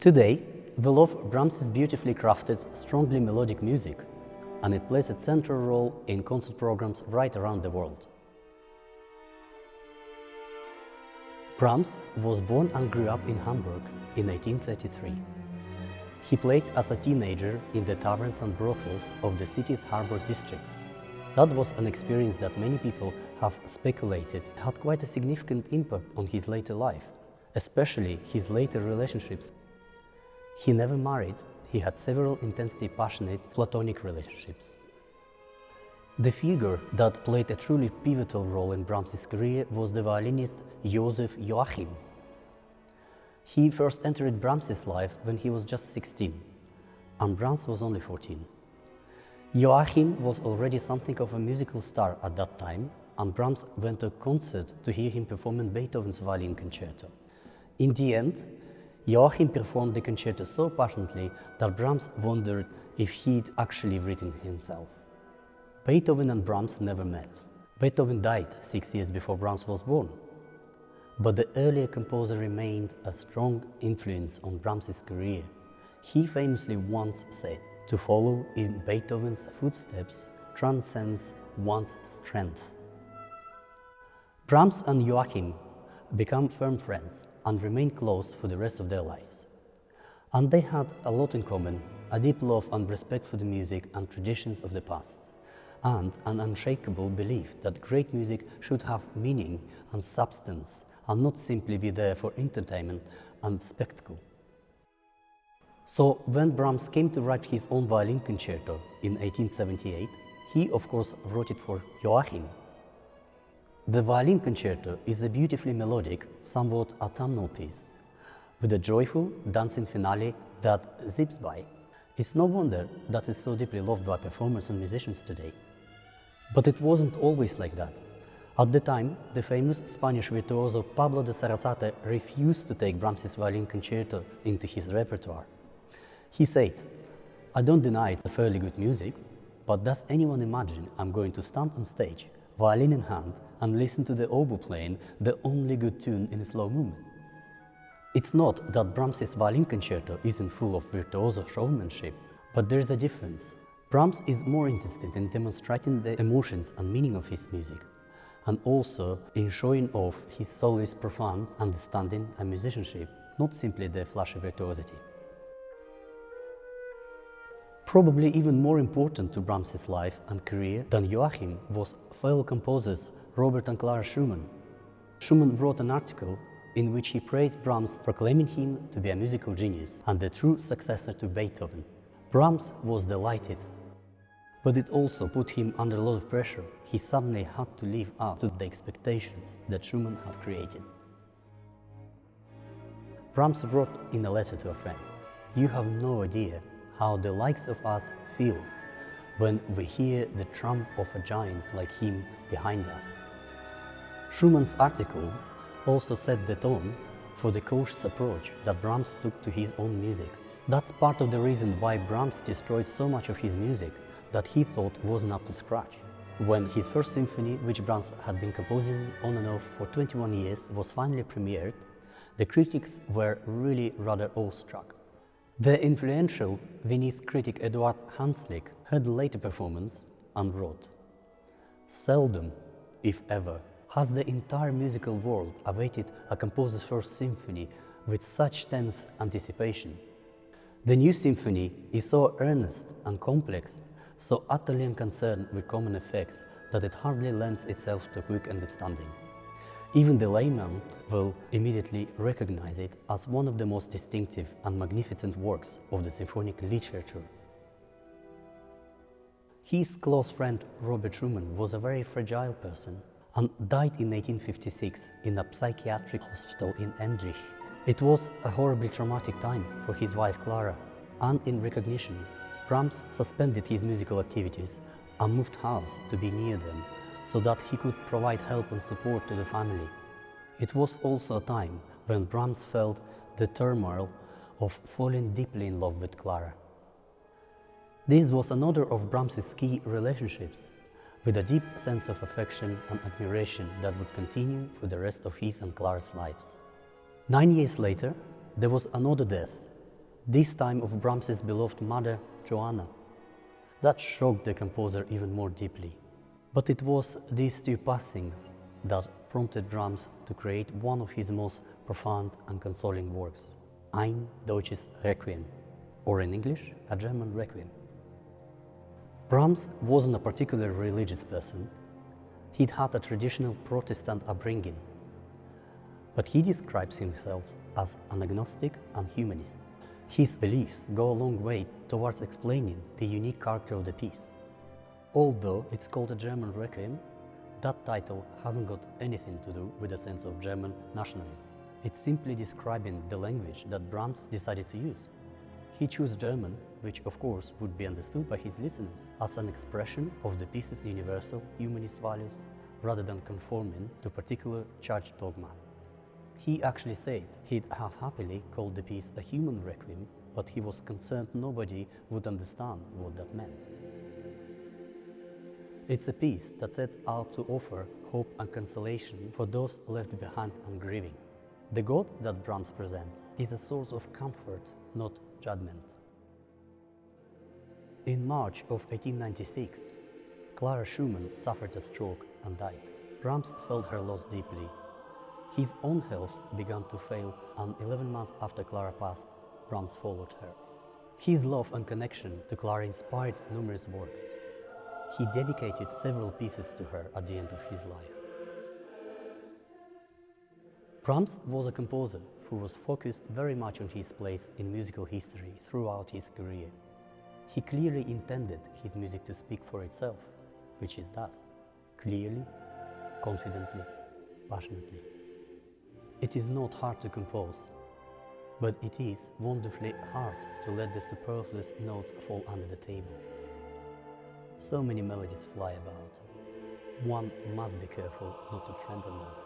Today, we love Brahms' beautifully crafted, strongly melodic music, and it plays a central role in concert programs right around the world. Brahms was born and grew up in Hamburg in 1833. He played as a teenager in the taverns and brothels of the city's harbor district. That was an experience that many people have speculated had quite a significant impact on his later life, especially his later relationships. He never married, he had several intensely passionate platonic relationships. The figure that played a truly pivotal role in Brahms' career was the violinist Joseph Joachim. He first entered Brahms' life when he was just 16, and Brahms was only 14. Joachim was already something of a musical star at that time, and Brahms went to a concert to hear him performing Beethoven's Violin Concerto. In the end, Joachim performed the concerto so passionately that Brahms wondered if he'd actually written it himself. Beethoven and Brahms never met. Beethoven died 6 years before Brahms was born. But the earlier composer remained a strong influence on Brahms' career. He famously once said, "To follow in Beethoven's footsteps transcends one's strength." Brahms and Joachim became firm friends and remained close for the rest of their lives. And they had a lot in common, a deep love and respect for the music and traditions of the past, and an unshakable belief that great music should have meaning and substance and not simply be there for entertainment and spectacle. So when Brahms came to write his own violin concerto in 1878, he of course wrote it for Joachim. The Violin Concerto is a beautifully melodic, somewhat autumnal piece, with a joyful, dancing finale that zips by. It's no wonder that it's so deeply loved by performers and musicians today. But it wasn't always like that. At the time, the famous Spanish virtuoso Pablo de Sarasate refused to take Brahms' Violin Concerto into his repertoire. He said, "I don't deny it's a fairly good music, but does anyone imagine I'm going to stand on stage, violin in hand, and listen to the oboe playing the only good tune in a slow movement?" It's not that Brahms' Violin Concerto isn't full of virtuoso showmanship, but there's a difference. Brahms is more interested in demonstrating the emotions and meaning of his music, and also in showing off his soloist's profound understanding and musicianship, not simply their flashy virtuosity. Probably even more important to Brahms' life and career than Joachim was fellow composers Robert and Clara Schumann. Schumann wrote an article in which he praised Brahms, proclaiming him to be a musical genius and the true successor to Beethoven. Brahms was delighted, but it also put him under a lot of pressure. He suddenly had to live up to the expectations that Schumann had created. Brahms wrote in a letter to a friend, "You have no idea how the likes of us feel when we hear the trump of a giant like him behind us." Schumann's article also set the tone for the cautious approach that Brahms took to his own music. That's part of the reason why Brahms destroyed so much of his music that he thought wasn't up to scratch. When his first symphony, which Brahms had been composing on and off for 21 years, was finally premiered, the critics were really rather awestruck. The influential Viennese critic Eduard Hanslick heard the later performance and wrote, "Seldom, if ever, has the entire musical world awaited a composer's first symphony with such tense anticipation. The new symphony is so earnest and complex, so utterly unconcerned with common effects that it hardly lends itself to quick understanding. Even the layman will immediately recognize it as one of the most distinctive and magnificent works of the symphonic literature." His close friend Robert Schumann was a very fragile person and died in 1856 in a psychiatric hospital in Endlich. It was a horribly traumatic time for his wife Clara, and in recognition, Brahms suspended his musical activities and moved house to be near them, so that he could provide help and support to the family. It was also a time when Brahms felt the turmoil of falling deeply in love with Clara. This was another of Brahms' key relationships, with a deep sense of affection and admiration that would continue for the rest of his and Clara's lives. 9 years later, there was another death, this time of Brahms's beloved mother, Joanna. That shocked the composer even more deeply. But it was these two passings that prompted Brahms to create one of his most profound and consoling works, Ein deutsches Requiem, or in English, a German Requiem. Brahms wasn't a particularly religious person. He'd had a traditional Protestant upbringing, but he describes himself as an agnostic and humanist. His beliefs go a long way towards explaining the unique character of the piece. Although it's called a German Requiem, that title hasn't got anything to do with a sense of German nationalism. It's simply describing the language that Brahms decided to use. He chose German, which of course would be understood by his listeners as an expression of the piece's universal humanist values, rather than conforming to particular church dogma. He actually said he'd have happily called the piece a human requiem, but he was concerned nobody would understand what that meant. It's a piece that sets out to offer hope and consolation for those left behind and grieving. The God that Brahms presents is a source of comfort, not judgment. In March of 1896, Clara Schumann suffered a stroke and died. Brahms felt her loss deeply. His own health began to fail, and 11 months after Clara passed, Brahms followed her. His love and connection to Clara inspired numerous works. He dedicated several pieces to her at the end of his life. Brahms was a composer who was focused very much on his place in musical history throughout his career. He clearly intended his music to speak for itself, which it does, clearly, confidently, passionately. It is not hard to compose, but it is wonderfully hard to let the superfluous notes fall under the table. So many melodies fly about. One must be careful not to tread on them.